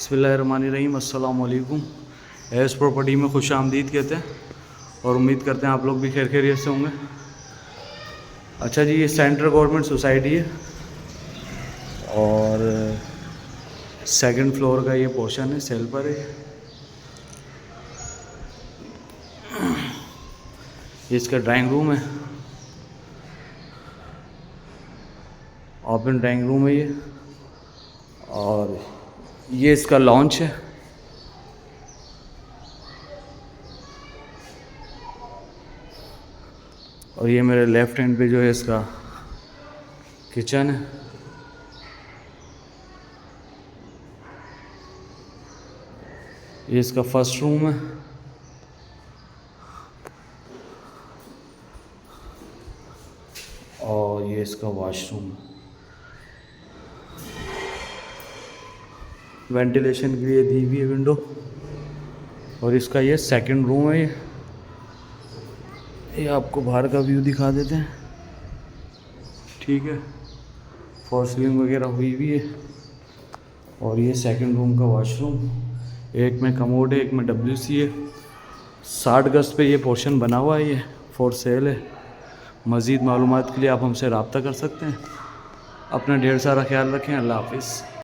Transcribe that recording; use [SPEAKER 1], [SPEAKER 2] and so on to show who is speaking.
[SPEAKER 1] बिस्मिल्लाहिर्रहमानिर्रहीम। अस्सलाम वालेकुम। एस प्रॉपर्टी में खुश आमदीद कहते हैं और उम्मीद करते हैं आप लोग भी खैर खैरियत से होंगे। अच्छा जी, ये सेंट्रल गवर्नमेंट सोसाइटी है और सेकंड फ्लोर का ये पोर्शन है, सेल पर है। ये इसका ड्राइंग रूम है, ओपन ड्राइंग रूम है ये, और ये इसका लॉन्च है। और ये मेरे लेफ़्ट हैंड पे जो है इसका किचन है। ये इसका फर्स्ट रूम है और ये इसका वॉशरूम है। वेंटिलेशन के लिए दी हुई है विंडो। और इसका ये सेकंड रूम है। ये आपको बाहर का व्यू दिखा देते हैं, ठीक है। फॉर सीलिंग वगैरह हुई भी है। और ये सेकंड रूम का वॉशरूम, एक में कमोड है, एक में WC है। 60 गज पे ये पोर्शन बना हुआ है, ये फॉर सेल है। मज़ीद मालूमात के लिए आप हमसे रब्ता कर सकते हैं। अपना ढेर सारा ख्याल रखें। अल्लाह हाफिज़।